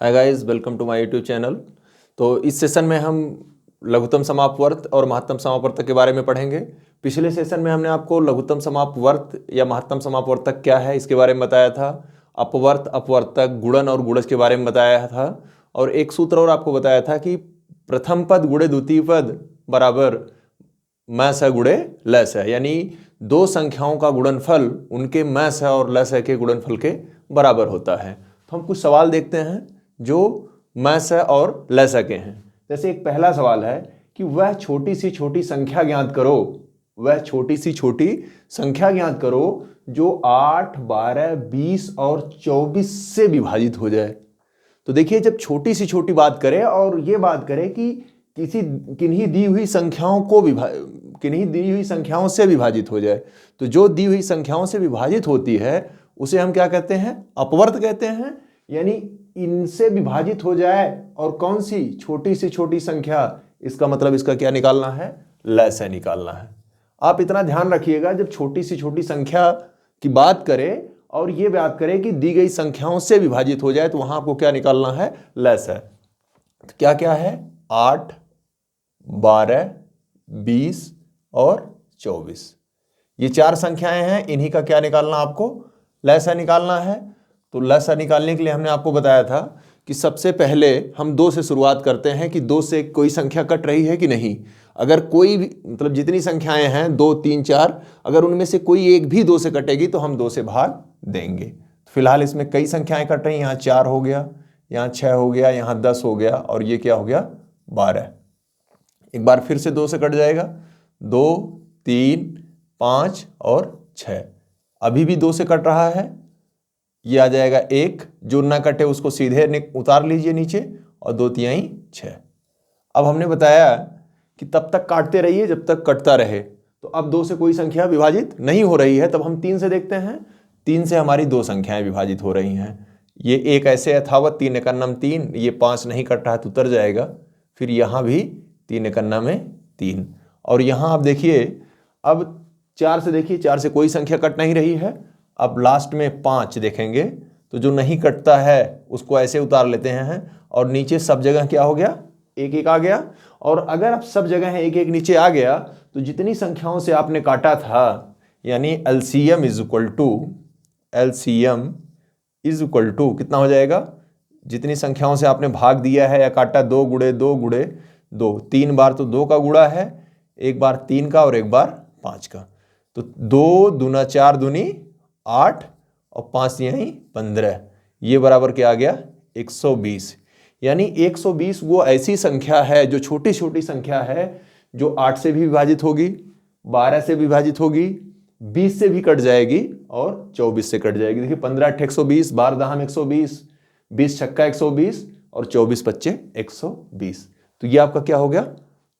Hi guys, welcome to my YouTube channel. तो इस session में हम लघुत्तम समापवर्त और महत्तम समापवर्तक के बारे में पढ़ेंगे। पिछले सेशन में हमने आपको लघुत्तम समापवर्त या महत्तम समापवर्तक क्या है इसके बारे में बताया था, अपवर्त, अपवर्तक, गुणन और गुणज के बारे में बताया था, और एक सूत्र और आपको बताया था कि प्रथम पद गुणे द्वितीय पद बराबर म स गुणे ल स, यानी दो संख्याओं का गुणनफल उनके म स और ल स के गुणनफल के बराबर होता है। तो हम कुछ सवाल देखते हैं जो म स और ल स के हैं। जैसे एक पहला सवाल है कि वह छोटी सी छोटी संख्या ज्ञात करो, वह छोटी सी छोटी संख्या ज्ञात करो जो 8, 12, 20 और 24 से विभाजित हो जाए। तो देखिए, जब छोटी सी छोटी बात करें और ये बात करें कि किन्हीं दी हुई संख्याओं से विभाजित हो जाए, तो जो दी हुई संख्याओं से विभाजित होती है उसे हम क्या कहते हैं? अपवर्त कहते हैं। यानी इनसे विभाजित हो जाए और कौन सी? छोटी से छोटी संख्या। इसका मतलब इसका क्या निकालना है? ल स निकालना है। आप इतना ध्यान रखिएगा, जब छोटी से छोटी संख्या की बात करें और ये बात करें कि दी गई संख्याओं से विभाजित हो जाए तो वहां आपको क्या निकालना है? ल स। तो क्या क्या है? 8, 12, 20 और 24, ये चार संख्याएं हैं। इन्हीं का क्या निकालना? आपको ल स निकालना है। तो ल स निकालने के लिए हमने आपको बताया था कि सबसे पहले हम 2 से शुरुआत करते हैं कि 2 से कोई संख्या कट रही है कि नहीं। अगर कोई भी, मतलब जितनी संख्याएं हैं 2, 3, 4, अगर उनमें से कोई एक भी 2 से कटेगी तो हम 2 से भाग देंगे। तो फिलहाल इसमें कई संख्याएं कट रही हैं। यहाँ 4 हो गया, यहाँ 6 हो गया, यहाँ 10 हो गया, और ये क्या हो गया? 12। एक बार फिर से 2 से कट जाएगा, 2, 3, 5 और 6। अभी भी 2 से कट रहा है, ये आ जाएगा 1। जो ना कटे उसको सीधे उतार लीजिए नीचे, और 2 तिहाई 6। अब हमने बताया कि तब तक काटते रहिए जब तक कटता रहे। तो अब 2 से कोई संख्या विभाजित नहीं हो रही है, तब हम 3 से देखते हैं। 3 से हमारी 2 संख्याएं विभाजित हो रही हैं। ये एक ऐसे यथावत 3 एकन्नम 3, ये 5 नहीं कट रहा है तो उतर जाएगा। फिर यहाँ भी 3 एकन्नम में 3, और यहाँ आप देखिए, अब 4 से देखिए, 4 से कोई संख्या कट नहीं रही है। अब लास्ट में 5 देखेंगे तो जो नहीं कटता है उसको ऐसे उतार लेते हैं, और नीचे सब जगह क्या हो गया? 1 1 आ गया। और अगर आप सब जगह 1 1 नीचे आ गया तो जितनी संख्याओं से आपने काटा था, यानी LCM इज इक्वल टू कितना हो जाएगा? जितनी संख्याओं से आपने भाग दिया है या काटा, 2 गुणे 2 गुणे 2, 3 बार तो 2 का गुणा है, एक बार 3 का और एक बार 5 का। तो 2 दूना 4 दूनी 8 और 5 यहीं 15, ये बराबर क्या आ गया? 120। यानी 120 वो ऐसी संख्या है जो छोटी छोटी संख्या है, जो 8 से भी विभाजित होगी, 12 से विभाजित होगी, 20 से भी कट जाएगी और 24 से कट जाएगी। देखिए, 15 8 120, 12 दहम 120, 20 छक्का 120 और 24 पच्चे 120। तो ये आपका क्या हो गया?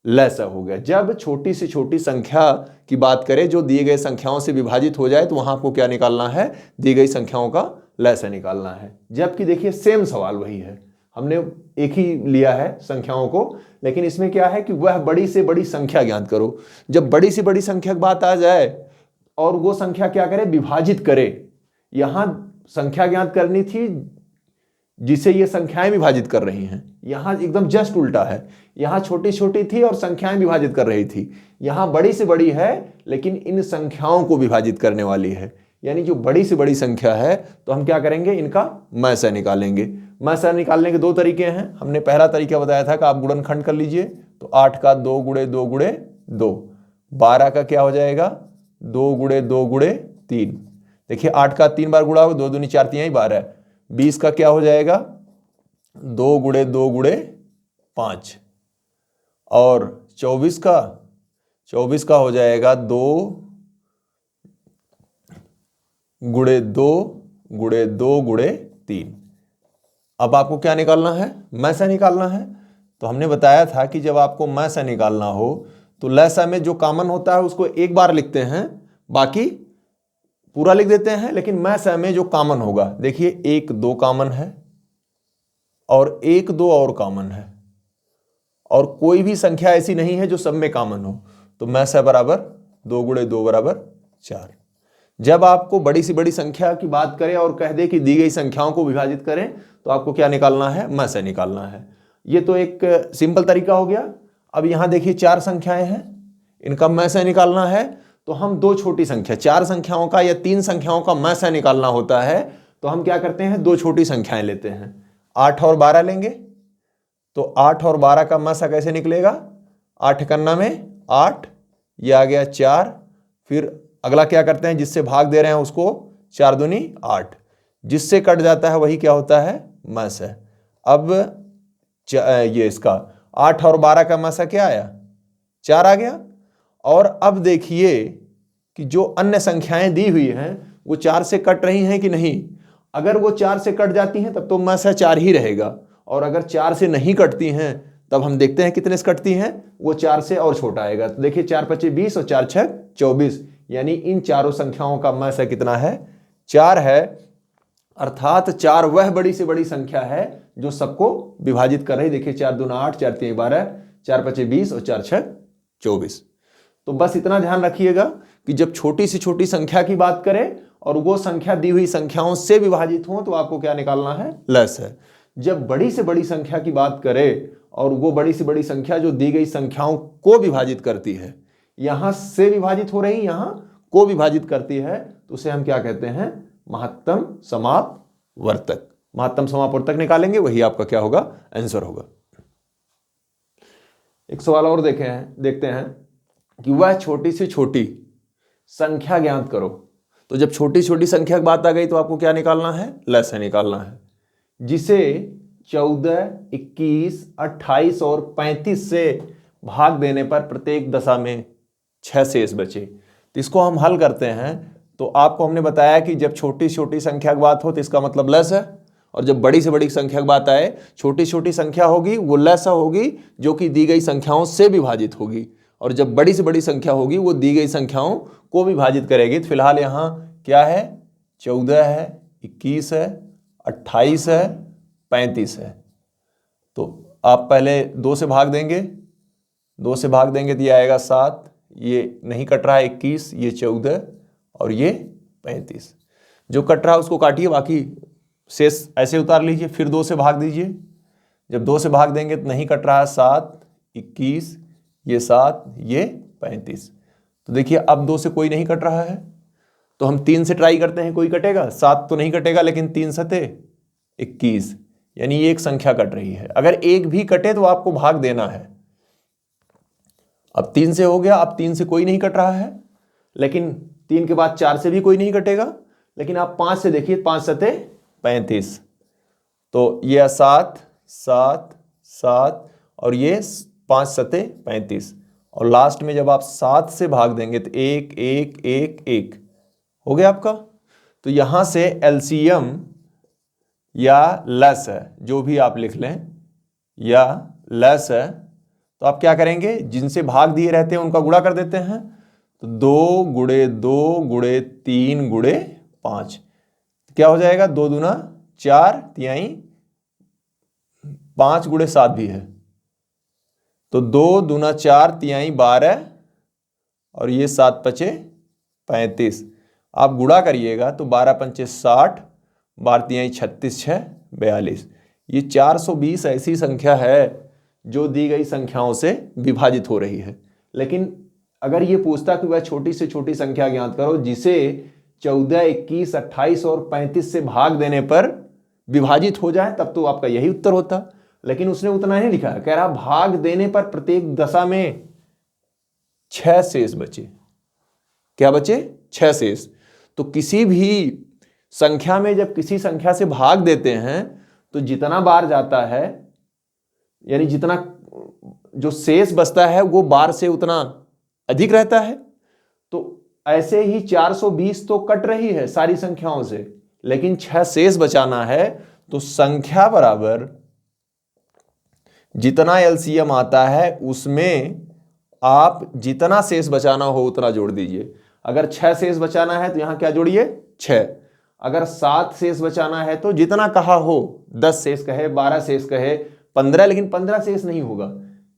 ल स हो गया। जब छोटी से छोटी संख्या की बात करें जो दिए गए संख्याओं से विभाजित हो जाए तो वहां आपको क्या निकालना है? दी गई संख्याओं का ल स निकालना है। जबकि देखिए, सेम सवाल वही है, हमने एक ही लिया है संख्याओं को, लेकिन इसमें क्या है कि वह बड़ी से बड़ी संख्या ज्ञात करो। जब बड़ी से बड़ी संख्या की बात आ जाए और वो संख्या क्या करे? विभाजित करे। यहां संख्या ज्ञात करनी थी जिसे ये संख्याएं विभाजित कर रही हैं, यहां एकदम जस्ट उल्टा है। यहां छोटी छोटी थी और संख्याएं विभाजित कर रही थी, यहां बड़ी से बड़ी है लेकिन इन संख्याओं को विभाजित करने वाली है। यानी जो बड़ी से बड़ी संख्या है तो हम क्या करेंगे? इनका म स निकालेंगे। म स निकालने के 2 तरीके हैं। हमने पहला तरीका बताया था कि आप गुणनखंड कर लीजिए। तो 8 का 2 गुणे 2 गुणे 2, 12 का क्या हो जाएगा? 2 गुणे 2 गुणे 3। देखिए, 8 का 3 बार गुणा होगा, 2 दूनी 4 तिहाई 12। 20 का क्या हो जाएगा? 2 गुणे 2 गुणे 5। और 24 का हो जाएगा 2 गुणे 2 गुणे 2 गुणे 3। अब आपको क्या निकालना है? म स निकालना है। तो हमने बताया था कि जब आपको म स निकालना हो तो ल स में जो कॉमन होता है उसको एक बार लिखते हैं, बाकी पूरा लिख देते हैं। लेकिन म स में जो कॉमन होगा, देखिए 1 2 कॉमन है और 1 2 और कॉमन है, और कोई भी संख्या ऐसी नहीं है जो सब में कॉमन हो। तो म स बराबर 2 गुणे 2 बराबर 4। जब आपको बड़ी से बड़ी संख्या की बात करें और कह दे कि दी गई संख्याओं को विभाजित करें, तो आपको क्या निकालना है? म से निकालना है। ये तो एक सिंपल तरीका हो गया। अब यहां देखिए 4 संख्याएं हैं, इनका म से निकालना है, तो हम दो छोटी संख्या, 4 संख्याओं का या 3 संख्याओं का म से निकालना होता है, तो हम क्या करते हैं? दो छोटी संख्याएं लेते हैं, 8 और 12 लेंगे। तो 8 और 12 का म से कैसे निकलेगा? 8 कन्ना में 8, ये आ गया 4। फिर अगला क्या करते हैं? जिससे भाग दे रहे हैं उसको 4 दूनी 8, जिससे कट जाता है वही क्या होता है? म से। अब ये इसका 8 और 12 का म से क्या आया? 4 आ गया। और अब देखिए कि जो अन्य संख्याएं दी हुई हैं वो 4 से कट रही हैं कि नहीं। अगर वो 4 से कट जाती हैं तब तो म से 4 ही रहेगा, और अगर 4 से नहीं कटती हैं तब हम देखते हैं कितने से कटती हैं, वो 4 से और छोटा आएगा। तो देखिए 4 पच्चे 20 और 4 छक 24, यानी इन चारों संख्याओं का म से कितना है? 4 है। अर्थात 4 वह बड़ी से बड़ी संख्या है जो सबको विभाजित कर रही। देखिए 4 दूना 8, 4 तीन 12, 4 पच्चे 20 और 4 छक 24। तो बस इतना ध्यान रखिएगा कि जब छोटी से छोटी संख्या की बात करें और वो संख्या दी हुई संख्याओं से विभाजित हो तो आपको क्या निकालना है? लस है। जब बड़ी से बड़ी संख्या की बात करें और वो बड़ी से बड़ी संख्या जो दी गई संख्याओं को विभाजित करती है, यहां से विभाजित हो रही, यहां को विभाजित करती है, तो उसे हम क्या कहते हैं? महत्तम समापवर्तक। महत्तम समापवर्तक निकालेंगे, वही आपका क्या होगा? आंसर होगा। एक सवाल और देखते हैं कि वह छोटी से छोटी संख्या ज्ञात करो। तो जब छोटी छोटी संख्या की बात आ गई तो आपको क्या निकालना है? लस निकालना है, जिसे 14, 21, 28 और 35 से भाग देने पर प्रत्येक दशा में 6 शेष बचे। तो इसको हम हल करते हैं। तो आपको हमने बताया कि जब छोटी छोटी संख्या की बात हो तो इसका मतलब लस है, और जब बड़ी से बड़ी संख्या की बात आए, छोटी छोटी संख्या होगी वो लस होगी जो कि दी गई संख्याओं से विभाजित होगी, और जब बड़ी से बड़ी संख्या होगी वो दी गई संख्याओं को विभाजित करेगी। तो फिलहाल यहाँ क्या है? 14 है, 21 है, 28 है, 35 है। तो आप पहले 2 से भाग देंगे, 2 से भाग देंगे तो ये आएगा 7, ये नहीं कट रहा है 21, ये 14 और ये 35। जो कट रहा है उसको काटिए, बाकी शेष ऐसे उतार लीजिए। फिर 2 से भाग दीजिए, जब 2 से भाग देंगे तो नहीं कट रहा है 7, 21, ये 7, ये 35। तो देखिए अब 2 से कोई नहीं कट रहा है, तो हम 3 से ट्राई करते हैं, कोई कटेगा? 7 तो नहीं कटेगा, लेकिन 3 सते 21, यानी ये एक संख्या कट रही है। अगर एक भी कटे तो आपको भाग देना है। अब 3 से हो गया, अब 3 से कोई नहीं कट रहा है, लेकिन 3 के बाद 4 से भी कोई नहीं कटेगा, लेकिन आप 5 से देखिए, 5 सते 35, तो ये 7, 7, 7 और ये 5 सते 35, और लास्ट में जब आप 7 से भाग देंगे तो 1, 1, 1, 1 हो गया आपका। तो यहां से एलसीएम या लस है, जो भी आप लिख लें, या लस है, तो आप क्या करेंगे? जिनसे भाग दिए रहते हैं उनका गुणा कर देते हैं। तो 2 गुणे 2 गुणे 3 गुणे 5, क्या हो जाएगा? 2 दूना 4, तिहाई 5 गुणे 7 भी है, तो 2 दूना 4, तिहाई 12 और ये 7 पचे 35। आप गुणा करिएगा तो 12 पंचे 60, 12 तिहाई 36, 6 42। ये 420 ऐसी संख्या है जो दी गई संख्याओं से विभाजित हो रही है। लेकिन अगर ये पूछता कि वह छोटी से छोटी संख्या ज्ञात करो जिसे 14, 21, 28 और 35 से भाग देने पर विभाजित हो जाए, तब तो आपका यही उत्तर होता। लेकिन उसने उतना नहीं लिखा, कह रहा भाग देने पर प्रत्येक दशा में 6 शेष बचे। क्या बचे? 6 शेष। तो किसी भी संख्या में जब किसी संख्या से भाग देते हैं तो जितना बार जाता है, यानी जितना जो शेष बचता है वो बार से उतना अधिक रहता है। तो ऐसे ही 420 तो कट रही है सारी संख्याओं से, लेकिन 6 शेष बचाना है, तो संख्या बराबर जितना एलसीएम आता है उसमें आप जितना शेष बचाना हो उतना जोड़ दीजिए। अगर 6 शेष बचाना है तो यहां क्या जोड़िए? 6। अगर 7 शेष बचाना है तो जितना कहा हो, 10 शेष कहे, 12 शेष कहे, 15, लेकिन 15 शेष नहीं होगा।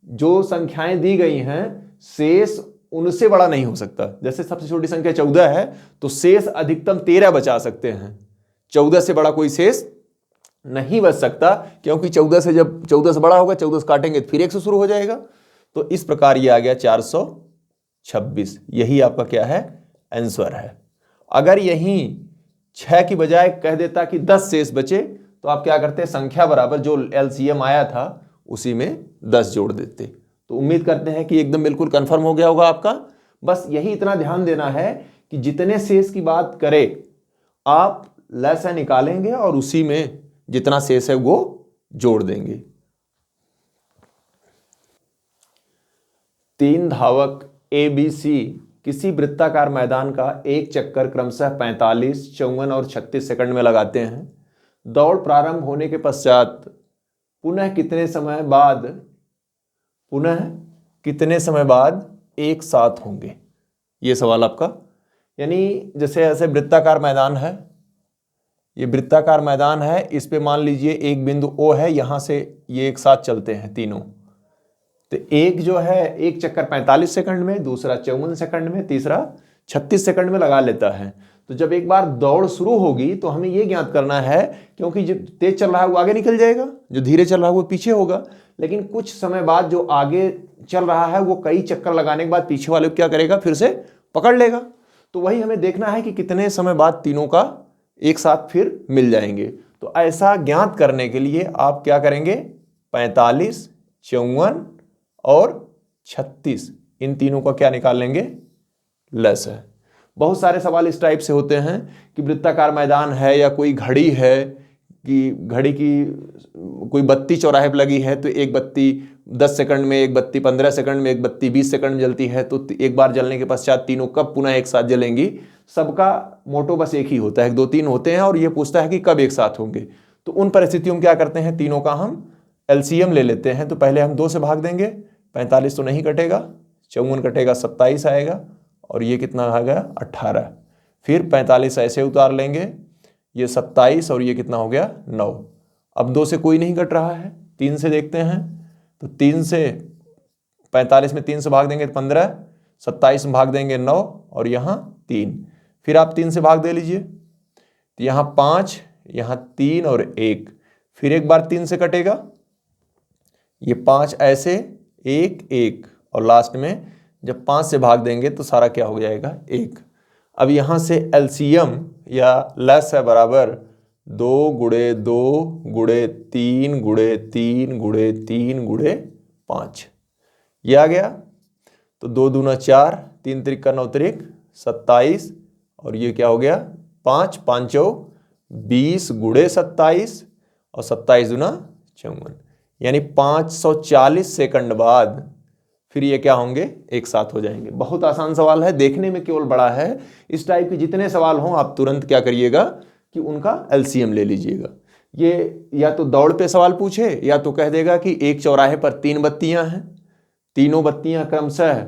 जो संख्याएं दी गई हैं शेष उनसे बड़ा नहीं हो सकता। जैसे सबसे छोटी संख्या 14 है तो शेष अधिकतम 13 बचा सकते हैं, 14 से बड़ा कोई शेष नहीं बच सकता, क्योंकि 14 से जब 14 से बड़ा होगा 14 से काटेंगे तो फिर 1 से शुरू हो जाएगा। तो इस प्रकार ये आ गया 426। यही आपका क्या है, आंसर है। अगर यहीं 6 की बजाय कह देता कि 10 शेष बचे तो आप क्या करते, संख्या बराबर जो एलसीएम आया था उसी में 10 जोड़ देते। तो उम्मीद करते हैं कि एकदम बिल्कुल कंफर्म हो गया होगा आपका। बस यही इतना ध्यान देना है कि जितने शेष की बात करें आप लसागु निकालेंगे और उसी में जितना शेष है वो जोड़ देंगे। 3 धावक ABC किसी वृत्ताकार मैदान का एक चक्कर क्रमशः 45, 54 और 36 सेकंड में लगाते हैं। दौड़ प्रारंभ होने के पश्चात पुनः कितने समय बाद एक साथ होंगे, ये सवाल आपका। यानी जैसे ऐसे वृत्ताकार मैदान है, ये वृत्ताकार मैदान है, इस पे मान लीजिए एक बिंदु O है, यहां से ये एक साथ चलते हैं तीनों। तो एक जो है एक चक्कर 45 सेकंड में, दूसरा 54 सेकंड में, तीसरा 36 सेकंड में लगा लेता है। तो जब एक बार दौड़ शुरू होगी तो हमें यह ज्ञात करना है, क्योंकि जो तेज चल रहा है वो आगे निकल जाएगा, जो धीरे चल रहा है वो पीछे होगा। लेकिन कुछ समय बाद जो आगे चल रहा है वो कई चक्कर लगाने के बाद पीछे वाले को क्या करेगा, फिर से पकड़ लेगा। तो वही हमें देखना है कि कितने समय बाद तीनों का एक साथ फिर मिल जाएंगे। तो ऐसा ज्ञात करने के लिए आप क्या करेंगे, 45, 54 और 36 इन तीनों का क्या निकाल लेंगे, लसागु है। बहुत सारे सवाल इस टाइप से होते हैं कि वृत्ताकार मैदान है या कोई घड़ी है, कि घड़ी की कोई बत्ती चौराहे पर लगी है तो एक बत्ती 10 सेकंड में, एक बत्ती 15 सेकंड में, एक बत्ती 20 सेकंड में जलती है। तो एक बार जलने के पश्चात तीनों कब पुनः एक साथ जलेंगी। सबका मोटो बस एक ही होता है, 1, 2, 3 होते हैं और ये पूछता है कि कब एक साथ होंगे। तो उन परिस्थितियों में क्या करते हैं, तीनों का हम एलसीएम ले लेते हैं। तो पहले हम 2 से भाग देंगे, 45 तो नहीं कटेगा, 54 कटेगा, 27 आएगा और ये कितना आ गया 18। फिर 45 ऐसे उतार लेंगे, ये 27 और ये कितना हो गया 9। अब 2 से कोई नहीं कट रहा है, 3 से देखते हैं। तो 3 से 45 में 3 से भाग देंगे तो 15, 27 में भाग देंगे 9 और यहाँ 3। फिर आप 3 से भाग दे लीजिए तो यहाँ 5, यहाँ 3 और 1। फिर एक बार 3 से कटेगा, ये 5 ऐसे 1 1 और लास्ट में जब 5 से भाग देंगे तो सारा क्या हो जाएगा 1। अब यहाँ से एलसीएम या लसागु है बराबर 2 गुणे 2 गुणे 3 गुणे 3 गुणे 3 गुणे 5, ये आ गया। तो 2 दूना 4, 3 त्रिक का 9 त्रिक 27 और ये क्या हो गया 5 5 20 गुणे 27 और 27 दूना 54, यानी 540 सेकंड बाद फिर ये क्या होंगे, एक साथ हो जाएंगे। बहुत आसान सवाल है, देखने में केवल बड़ा है। इस टाइप के जितने सवाल हों आप तुरंत क्या करिएगा कि उनका एलसीएम ले लीजिएगा। ये या तो दौड़ पे सवाल पूछे या तो कह देगा कि एक चौराहे पर 3 बत्तियां हैं, तीनों बत्तियां क्रमशः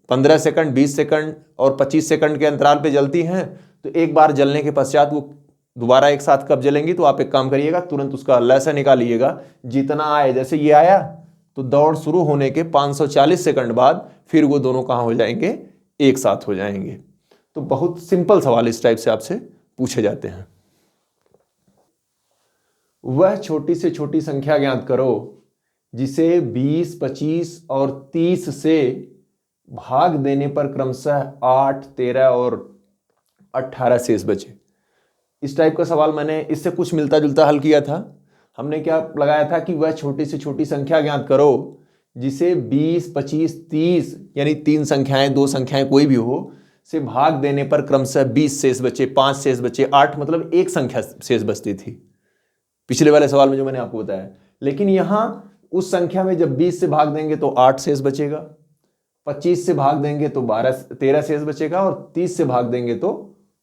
15 सेकंड, 20 सेकंड और 25 सेकंड के अंतराल पे जलती हैं। तो एक बार जलने के पश्चात वो दोबारा एक साथ कब जलेंगी। तो आप एक काम करिएगा, तुरंत उसका लसागु निकालिएगा, जितना आए। जैसे ये आया तो दौड़ शुरू होने के 540 सेकंड बाद फिर वो दोनों कहाँ हो जाएंगे, एक साथ हो जाएंगे। तो बहुत सिंपल सवाल इस टाइप से आपसे पूछे जाते हैं। वह छोटी से छोटी संख्या ज्ञात करो जिसे 20, 25 और 30 से भाग देने पर क्रमशः 8, 13 और 18 शेष बचे। इस टाइप का सवाल मैंने इससे कुछ मिलता जुलता हल किया था। हमने क्या लगाया था कि वह छोटी से छोटी संख्या ज्ञात करो जिसे 20, 25, 30 यानी 3 संख्याएं, 2 संख्याएं कोई भी हो से भाग देने पर क्रमशः 20 शेष बचे, 5 शेष बचे, 8 मतलब एक संख्या शेष बचती थी पिछले वाले सवाल में जो मैंने आपको बताया। लेकिन यहां उस संख्या में जब 20 से भाग देंगे तो 8 शेष बचेगा, 25 से भाग देंगे तो 13 शेष बचेगा और 30 से भाग देंगे तो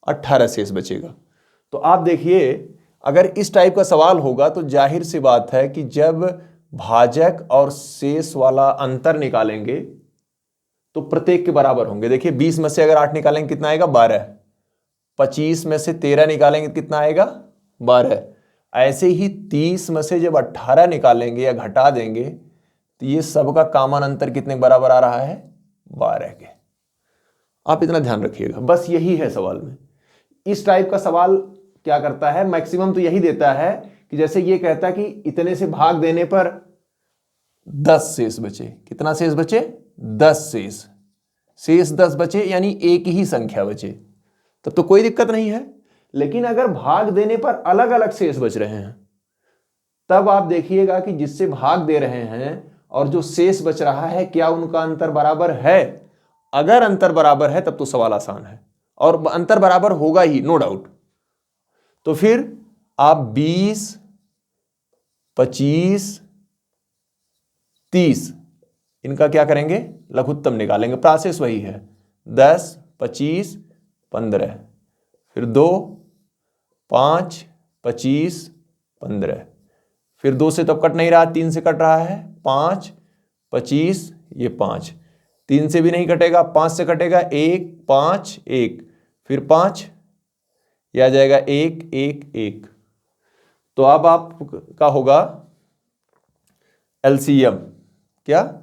18 शेष बचेगा। तो आप देखिए, अगर इस टाइप का सवाल होगा तो जाहिर सी बात है कि जब भाजक और शेष वाला अंतर निकालेंगे तो प्रत्येक के बराबर होंगे। देखिए 20 में से अगर 8 निकालेंगे कितना आएगा 12, 25 में से 13 निकालेंगे कितना आएगा 12। ऐसे ही 30 में से जब 18 निकालेंगे या घटा देंगे तो ये सबका कॉमन अंतर कितने के बराबर आ रहा है 12 के। आप इतना ध्यान रखिएगा, बस यही है सवाल में। इस टाइप का सवाल क्या करता है, मैक्सिमम तो यही देता है कि जैसे ये कहता है कि इतने से भाग देने पर 10 शेष बचे। कितना शेष बचे? 10 शेष। शेष 10 बचे यानी एक ही संख्या बचे, तब तो कोई दिक्कत नहीं है। लेकिन अगर भाग देने पर अलग अलग शेष बच रहे हैं, तब आप देखिएगा कि जिससे भाग दे रहे हैं और जो शेष बच रहा है, क्या उनका अंतर बराबर है? अगर अंतर बराबर है तब तो सवाल आसान है, और अंतर बराबर होगा ही, नो डाउट। तो फिर आप 20, 25, 30 इनका क्या करेंगे? लघुत्तम निकालेंगे। प्रोसेस वही है, 10, 25, 15, फिर 2, 5, 25, 15, फिर 2 से तो कट नहीं रहा, 3 से कट रहा है, 5, 25, ये 5, 3 से भी नहीं कटेगा, 5 से कटेगा, 1, 5, 1, फिर 5, यह आ जाएगा 1, 1, 1। तो अब आपका होगा एलसीएम। क्या?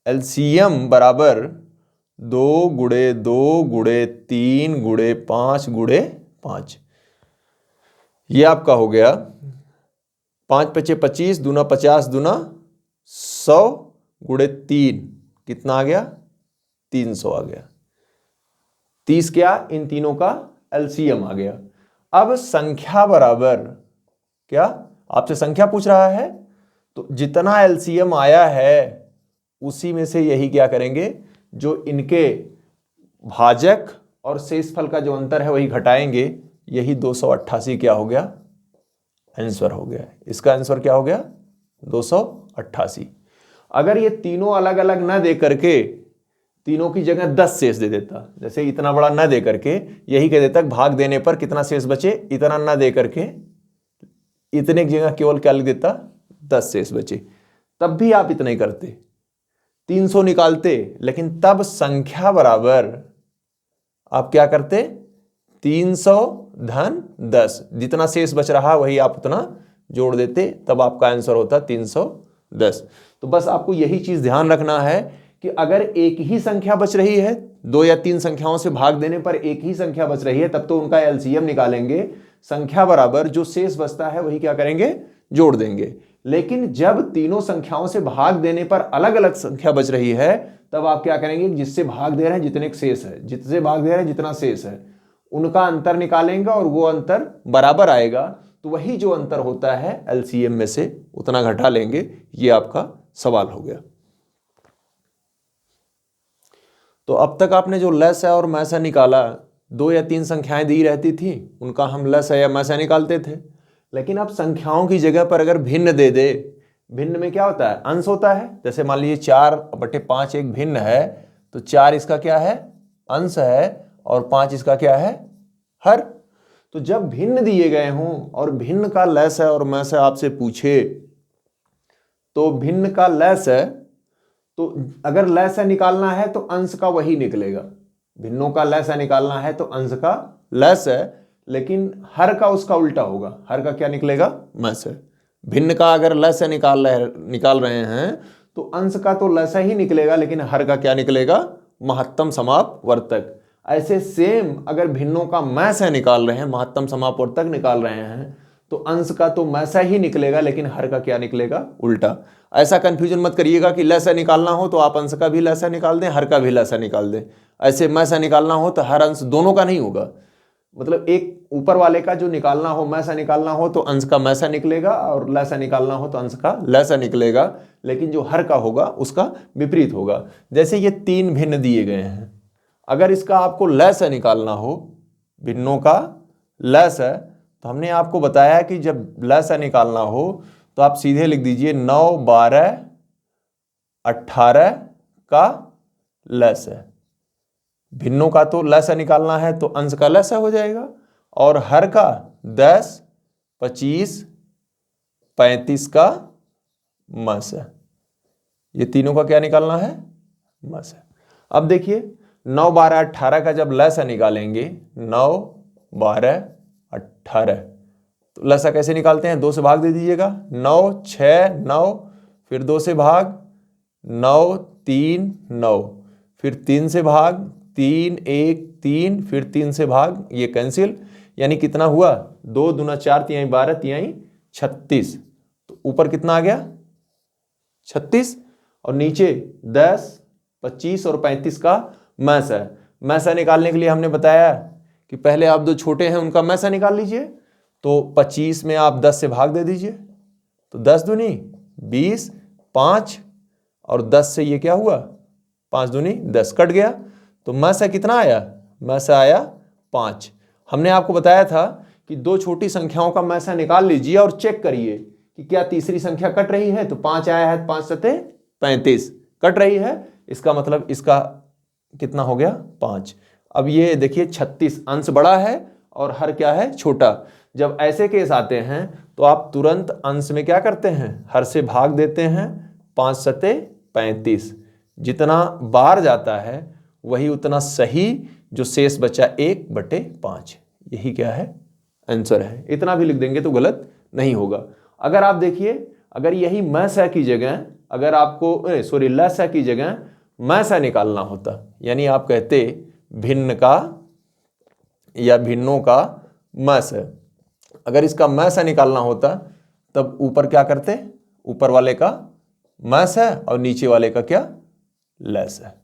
एलसीएम बराबर 2 गुणे 2 गुणे 3 गुणे 5 गुणे 5। ये आपका हो गया 5 पचे 25, दूना 50, दूना 100 गुणे 3, कितना आ गया? 300 आ गया। 30 क्या? इन तीनों का एलसीएम आ गया। अब संख्या बराबर क्या? आपसे संख्या पूछ रहा है, तो जितना एलसीएम आया है उसी में से यही क्या करेंगे, जो इनके भाजक और शेषफल का जो अंतर है वही घटाएंगे। यही 288 क्या हो गया? आंसर हो गया। इसका आंसर क्या हो गया? 288। अगर ये तीनों अलग अलग ना दे करके तीनों की जगह 10 शेष दे देता, जैसे इतना बड़ा ना दे करके यही कह देता भाग देने पर कितना शेष बचे, इतना ना दे करके इतने की जगह केवल क्या लिख देता? 10 शेष बचे, तब भी आप इतना ही करते, 300 निकालते। लेकिन तब संख्या बराबर आप क्या करते? 300 धन 10, जितना शेष बच रहा वही आप उतना जोड़ देते, तब आपका आंसर होता 310। तो बस आपको यही चीज ध्यान रखना है कि अगर एक ही संख्या बच रही है, 2 या 3 संख्याओं से भाग देने पर एक ही संख्या बच रही है, तब तो उनका एलसीएम निकालेंगे। संख्या बराबर जो शेष बचता है वही क्या करेंगे? जोड़ देंगे। लेकिन जब तीनों संख्याओं से भाग देने पर अलग अलग संख्या बच रही है, तब आप क्या करेंगे? जिससे भाग दे रहे हैं जितने शेष है, जिससे भाग दे रहे हैं जितना शेष है, उनका अंतर निकालेंगे और वो अंतर बराबर आएगा, तो वही जो अंतर होता है एलसीएम में से उतना घटा लेंगे। ये आपका सवाल हो गया। तो अब तक आपने जो लस है और मैसा निकाला, 2 या 3 संख्याएं दी रहती थी, उनका हम लस है या मैसा निकालते थे। लेकिन अब संख्याओं की जगह पर अगर भिन्न दे दे, भिन्न में क्या होता है? अंश होता है। जैसे मान लीजिए 4/5 एक भिन्न है, तो 4 इसका क्या है? अंश है, और 5 इसका क्या है? हर। तो जब भिन्न दिए गए हों और भिन्न का लस है और मैसा आपसे पूछे, तो भिन्न का लस है, तो अगर लस निकालना है तो अंश का वही निकलेगा। भिन्नों का लस निकालना है तो अंश का लस है, लेकिन हर का उसका उल्टा होगा। हर का क्या निकलेगा? मैस है। भिन्न का अगर लस निकाल रहे हैं तो अंश का तो लस ही निकलेगा, लेकिन हर का क्या निकलेगा? महत्तम समापवर्तक। ऐसे सेम अगर भिन्नों का मैस निकाल रहे हैं, महत्तम समापवर्तक निकाल रहे हैं, तो अंश का तो मैसा ही निकलेगा, लेकिन हर का क्या निकलेगा? उल्टा। ऐसा कंफ्यूजन मत करिएगा कि लसा निकालना हो तो आप अंश का भी लसा निकाल दें, हर का भी लसा निकाल दें। ऐसे मैसा निकालना हो तो हर अंश दोनों का नहीं होगा। मतलब एक ऊपर वाले का जो निकालना हो, मैसा निकालना हो तो अंश का मैसा निकलेगा, और लसा निकालना हो तो अंश का लसा निकलेगा। लेकिन जो हर का होगा उसका विपरीत होगा। जैसे ये 3 भिन्न दिए गए हैं, अगर इसका आपको लसा निकालना हो, भिन्नों का लस है, तो हमने आपको बताया कि जब लसा निकालना हो तो आप सीधे लिख दीजिए 9, 12, 18 का लस है। भिन्नों का तो लसा निकालना है तो अंश का लसा हो जाएगा, और हर का 10, 25, 35 का मस है। ये तीनों का क्या निकालना है? मस है। अब देखिए 9, 12, 18 का जब लसा निकालेंगे, 9, 12, 18, तो लसा कैसे निकालते हैं? 2 से भाग दे दीजिएगा। 9, 6, 9, फिर 2 से भाग, 9, 3, 9, फिर 3 से भाग, 3 1 3, फिर 3 से भाग, ये कैंसिल, यानी कितना हुआ 2 दूना 4 तिहाई 12 तिहाई 36। तो ऊपर कितना आ गया 36 और नीचे 10 25 और 35 का मैसा है। मैसा निकालने के लिए हमने बताया कि पहले आप दो छोटे हैं उनका मैसा निकाल लीजिए। तो 25 में आप 10 से भाग दे दीजिए, तो 10 दूनी 20, 5 और 10 से ये क्या हुआ 5 दूनी 10 कट गया। तो मैसा कितना आया, मैसा आया 5। हमने आपको बताया था कि दो छोटी संख्याओं का मैसा निकाल लीजिए और चेक करिए कि क्या तीसरी संख्या कट रही है। तो 5 आया है, 5 सते 35 कट रही है, इसका मतलब इसका कितना हो गया 5। अब ये देखिए 36 अंश बड़ा है और हर क्या है छोटा। जब ऐसे केस आते हैं तो आप तुरंत अंश में क्या करते हैं, हर से भाग देते हैं, 5 सते 35। जितना बार जाता है वही उतना सही, जो शेष बचा 1/5। यही क्या है आंसर है। इतना भी लिख देंगे तो गलत नहीं होगा। अगर आप देखिए, अगर यही मैसा की जगह अगर आपको लसा की जगह मैसा निकालना होता, यानी आप कहते भिन्न का या भिन्नों का मैसा, अगर इसका मैसा निकालना होता तब ऊपर क्या करते, ऊपर वाले का मैसा है और नीचे वाले का क्या लस है।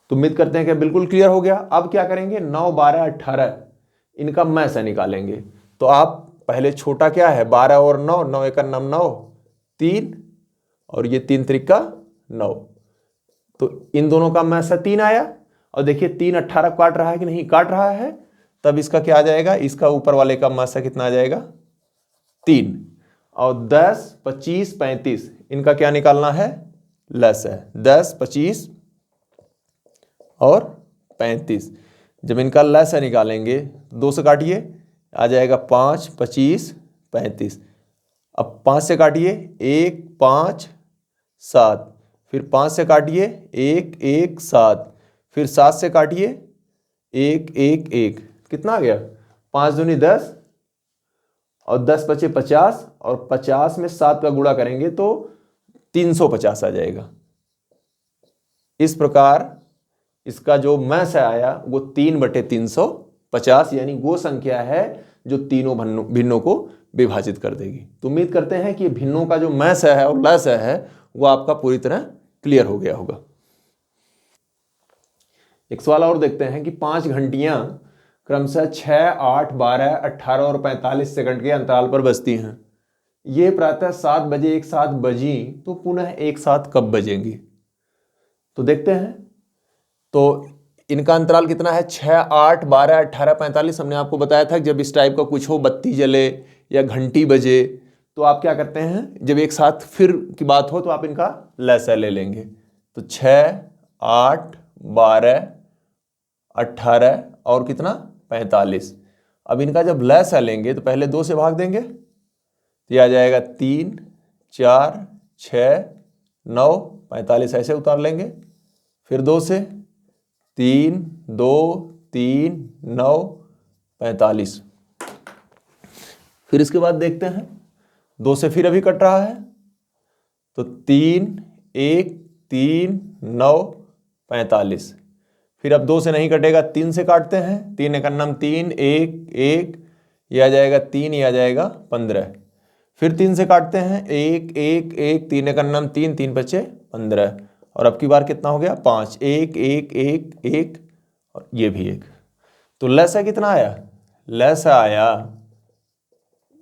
तो उम्मीद करते हैं कि बिल्कुल क्लियर हो गया। अब क्या करेंगे 9 12 18 इनका मैसा निकालेंगे। तो आप पहले छोटा क्या है 12 और 9, 9 एक 9 3 और ये 3 त्रिका 9, तो इन दोनों का मैसा 3 आया। और देखिए 3 18 काट रहा है कि नहीं, काट रहा है, तब इसका क्या आ जाएगा, इसका ऊपर वाले का मैसा कितना आ जाएगा 3। और 10 25 35 इनका क्या निकालना है लस है, 10 25 और 35। जब इनका लस है निकालेंगे 2 से काटिए, आ जाएगा 5 25 35। अब 5 से काटिए 1 5 7, फिर 5 से काटिए 1 1 7, फिर 7 से काटिए 1 1 1, कितना आ गया 5 दूनी 10 और 10 बचे 50, और 50 में 7 का गुणा करेंगे तो 350 आ जाएगा। इस प्रकार इसका जो मैसा आया वो 3/350, यानी वो संख्या है जो तीनों भिन्नों को विभाजित कर देगी। तो उम्मीद करते हैं कि भिन्नों का जो मैसा है और लस है वो आपका पूरी तरह क्लियर हो गया होगा। एक सवाल और देखते हैं कि 5 घंटियां क्रमशः 6 8 12 18 और 45 सेकंड के अंतराल पर बजती हैं। ये प्रातः 7 बजे एक साथ बजी तो पुनः एक साथ कब बजेंगी। तो देखते हैं, तो इनका अंतराल कितना है 6 8 12 18 45। हमने आपको बताया था जब इस टाइप का कुछ हो, बत्ती जले या घंटी बजे, तो आप क्या करते हैं, जब एक साथ फिर की बात हो तो आप इनका लसा ले लेंगे। तो 6 8 12 18 और कितना 45। अब इनका जब लसा लेंगे तो पहले 2 से भाग देंगे, तो यह आ जाएगा 3 4 6 9 45, ऐसे उतार लेंगे। फिर 2 से 3 2 3 9 45। फिर इसके बाद देखते हैं 2 से फिर अभी कट रहा है, तो 3 1 3 9 45। फिर अब 2 से नहीं कटेगा, 3 से काटते हैं, 3 एक 3 1 1, यह आ जाएगा 3, यह आ जाएगा 15। फिर 3 से काटते हैं 1 1 1, 3 एक 3 3 बचे 15, और अब की बार कितना हो गया 5 1 1 1 1 और ये भी 1। तो लसा कितना आया, लसा आया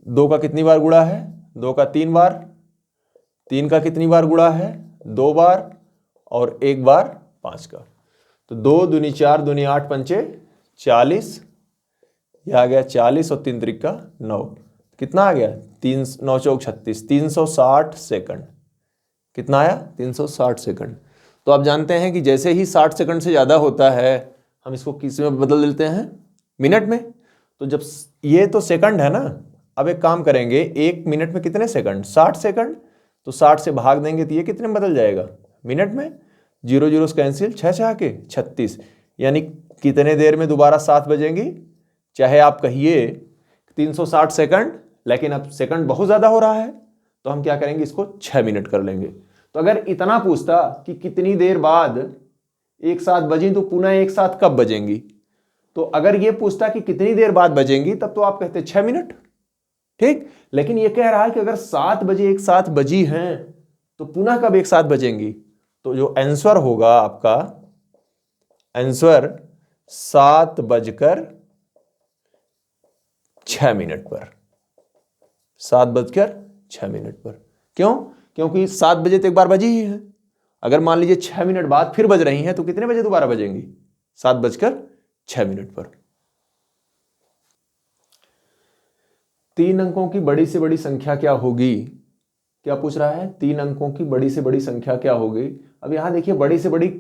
2 का कितनी बार गुणा है 2 का 3 बार, 3 का कितनी बार गुणा है 2 बार, और 1 बार 5 का। तो 2 दूनी 4 दूनी 8 पंचे 40, यह आ गया 40 और 3 त्रिका 9, कितना आ गया 3 9 चौक 36, 360 सेकंड। कितना आया 360 सेकंड। तो आप जानते हैं कि जैसे ही 60 सेकंड से ज़्यादा होता है हम इसको किस में बदल देते हैं, मिनट में। तो जब ये तो सेकंड है ना, अब एक काम करेंगे, 1 मिनट में कितने सेकंड 60 सेकंड, तो 60 से भाग देंगे तो ये कितने में बदल जाएगा मिनट में। 0 0 कैंसिल, 6 6 के 36, यानी कितने देर में दोबारा 7 बजेंगी। चाहे आप कहिए 360 सेकंड, लेकिन अब सेकंड बहुत ज़्यादा हो रहा है तो हम क्या करेंगे, इसको 6 मिनट कर लेंगे। तो अगर इतना पूछता कि कितनी देर बाद एक साथ बजी तो पुनः एक साथ कब बजेंगी। तो अगर ये पूछता कि कितनी देर बाद बजेंगी तब तो आप कहते 6 मिनट, ठीक। लेकिन ये कह रहा है कि अगर 7 बजे एक साथ बजी हैं तो पुनः कब एक साथ बजेंगी। तो जो आंसर होगा आपका, आंसर 7:06 पर, 7:06 पर। क्यों? क्योंकि 7 बजे तो एक बार बजी ही है। अगर मान लीजिए 6 मिनट बाद फिर बज रही हैं तो कितने बजे दोबारा बजेंगी? 7:06 पर। 3 अंकों की बड़ी से बड़ी संख्या क्या होगी? क्या पूछ रहा है? 3 अंकों की बड़ी से बड़ी संख्या क्या होगी? अब यहां देखिए, बड़ी से बड़ी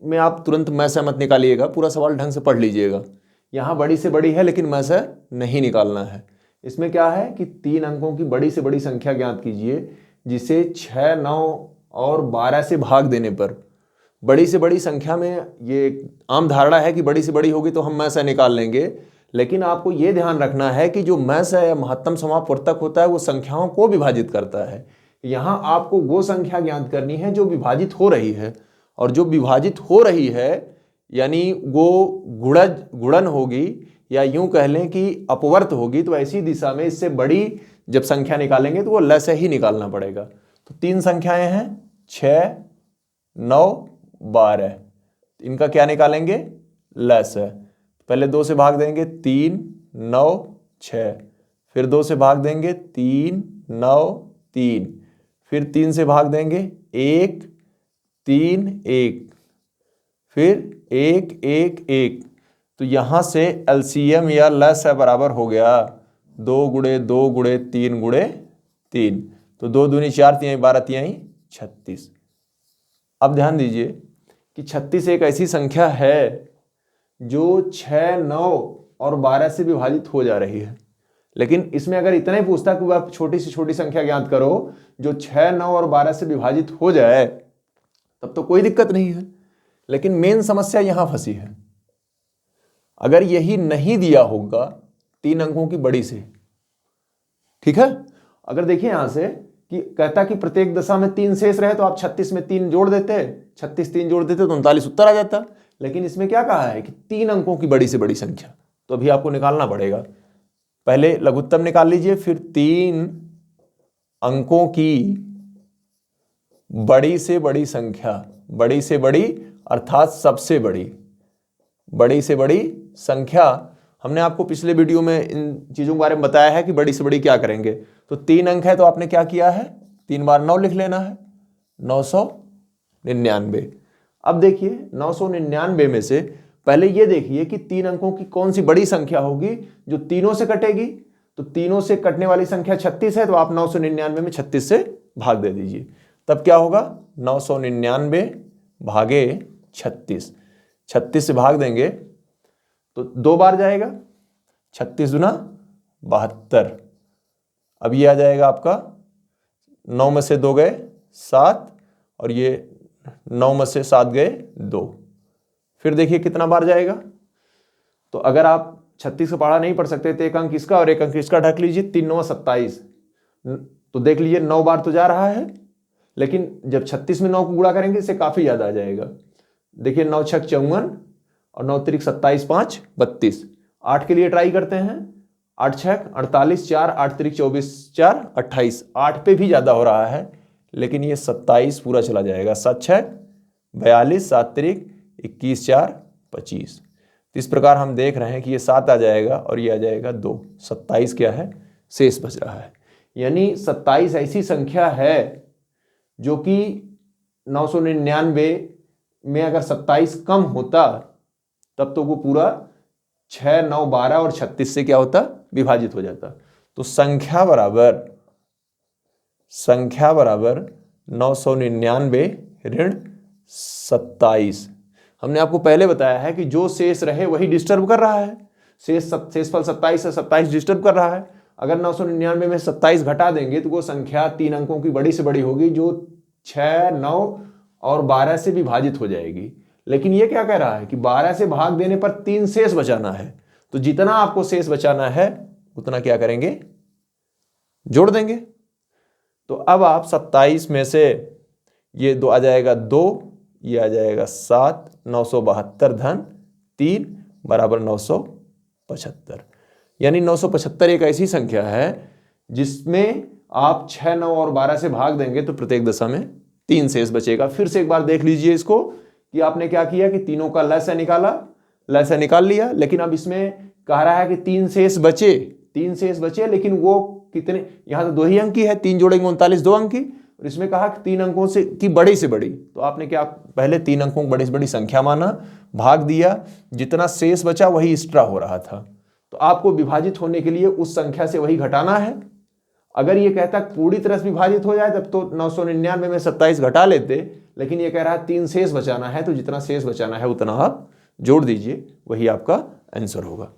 में आप तुरंत मैं से मत निकालिएगा, पूरा सवाल ढंग से पढ़ लीजिएगा। यहां बड़ी से बड़ी है लेकिन मैं से नहीं निकालना है। इसमें क्या है कि 3 अंकों की बड़ी से बड़ी संख्या ज्ञात कीजिए जिसे 6, 9 और 12 से भाग देने पर। बड़ी से बड़ी संख्या में ये आम धारणा है कि बड़ी से बड़ी होगी तो हम मैं से निकाल लेंगे, लेकिन आपको यह ध्यान रखना है कि जो मैं से या महत्तम समापवर्तक होता है वो संख्याओं को विभाजित करता है। यहां आपको वो संख्या ज्ञात करनी है जो विभाजित हो रही है, और जो विभाजित हो रही है यानी वो गुणन होगी या यूं कह लें कि अपवर्त होगी, तो ऐसी दिशा में इससे बड़ी जब संख्या निकालेंगे तो वो ल से ही निकालना पड़ेगा। तो 3 संख्याएं हैं 6, 9, 12, इनका क्या निकालेंगे? ल से। पहले 2 से भाग देंगे 3, 9, 6, फिर 2 से भाग देंगे 3, 9, 3, फिर 3 से भाग देंगे 1, 3, 1, फिर 1, 1, 1। तो यहां से एलसीएम या लस बराबर हो गया 2 गुणे 2 गुणे 3 गुणे 3। तो 2 दूनी 4, 3 12, 3 36। अब ध्यान दीजिए कि 36 एक ऐसी संख्या है जो 6, 9 और 12 से विभाजित हो जा रही है। लेकिन इसमें अगर इतना ही पूछता कि आप छोटी से छोटी संख्या ज्ञात करो जो 6, 9 और 12 से विभाजित हो जाए तब तो कोई दिक्कत नहीं है। लेकिन मेन समस्या यहां फंसी है। अगर यही नहीं दिया होगा 3 अंकों की बड़ी से, ठीक है, अगर देखिए यहां से कि कहता कि प्रत्येक दशा में 3 शेष रहे तो आप 36 में 3 जोड़ देते, 36 3 जोड़ देते तो 39 उत्तर आ जाता। लेकिन इसमें क्या कहा है कि 3 अंकों की बड़ी से बड़ी संख्या, तो अभी आपको निकालना पड़ेगा। पहले लघुत्तम निकाल लीजिए, फिर 3 अंकों की बड़ी से बड़ी संख्या, बड़ी से बड़ी अर्थात सबसे बड़ी, बड़ी से बड़ी संख्या। हमने आपको पिछले वीडियो में इन चीजों के बारे में बताया है कि बड़ी से बड़ी क्या करेंगे। तो 3 अंक है तो आपने क्या किया है, 3 बार 9 लिख लेना है, 999। अब देखिए 999 में से पहले ये देखिए कि 3 अंकों की कौन सी बड़ी संख्या होगी जो तीनों से कटेगी। तो तीनों से कटने वाली संख्या 36 है, तो आप 999 में 36 से भाग दे दीजिए। तब क्या होगा, 999 भागे 36, 36 से भाग देंगे तो 2 बार जाएगा, 36 दूना 72। अब ये आ जाएगा आपका 9 में से 2 गए 7, और ये 9 में से 7 गए 2। फिर देखिए कितना बार जाएगा। तो अगर आप 36 का पढ़ा नहीं पढ़ सकते तो 1 अंक इसका और 1 अंक इसका ढक लीजिए, 3 9 27। तो देख लीजिए 9 बार तो जा रहा है, लेकिन जब 36 में 9 को गुणा करेंगे इससे काफी ज्यादा आ जाएगा। देखिए 9 6 54 और 9 3 27 5 32। 8 के लिए ट्राई करते हैं, 8 6 48, 4 8 3 24 4 28। 8 पे भी ज्यादा हो रहा है, लेकिन ये 27 पूरा चला जाएगा। 7 6 42, 7 3 21 4 25। तो इस प्रकार हम देख रहे हैं कि ये 7 आ जाएगा और ये आ जाएगा 2। 27 क्या है, शेष बच रहा है। यानी 27 ऐसी संख्या है जो कि 999 में अगर 27 कम होता तब तो वो पूरा 6 9 12 और 36 से क्या होता, विभाजित हो जाता। तो संख्या बराबर 999 ऋण 27। हमने आपको पहले बताया है कि जो शेष रहे वही डिस्टर्ब कर रहा है। शेषफल 27 है, 27 डिस्टर्ब कर रहा है। अगर 999 में 27 घटा देंगे तो वो संख्या 3 अंकों की बड़ी से बड़ी होगी जो 6 9 और 12 से विभाजित हो जाएगी। लेकिन ये क्या कह रहा है कि 12 से भाग देने पर 3 शेष बचाना है। तो जितना आपको शेष बचाना है उतना क्या करेंगे, जोड़ देंगे। तो अब आप 27 में से ये 2 आ जाएगा 2, ये आ जाएगा 7, 972 धन 3 बराबर 975। यानी 975 एक ऐसी संख्या है जिसमें आप 6, 9 और 12 से भाग देंगे तो प्रत्येक दशा में 3 शेष बचेगा। फिर से एक बार देख लीजिए इसको कि आपने क्या किया कि तीनों का लसाअ निकाला, लसाअ निकाल लिया, लेकिन अब इसमें कह रहा है कि 3 शेष बचे, 3 शेष बचे, लेकिन वो कितने, यहां तो 2 ही अंक की है, 3 जोड़ेंगे 39 2 अंक की, और इसमें कहा कि 3 अंकों से की बड़ी से बड़ी, तो आपने क्या पहले 3 अंकों की बड़ी से बड़ी संख्या माना, भाग दिया, जितना शेष बचा वही एक्स्ट्रा हो रहा था। तो आपको विभाजित होने के लिए उस संख्या से वही घटाना है। अगर ये कहता पूरी तरह से विभाजित हो जाए तब तो 999 में 27 घटा लेते, लेकिन ये कह रहा है 3 शेष बचाना है, तो जितना शेष बचाना है उतना आप जोड़ दीजिए, वही आपका आंसर होगा।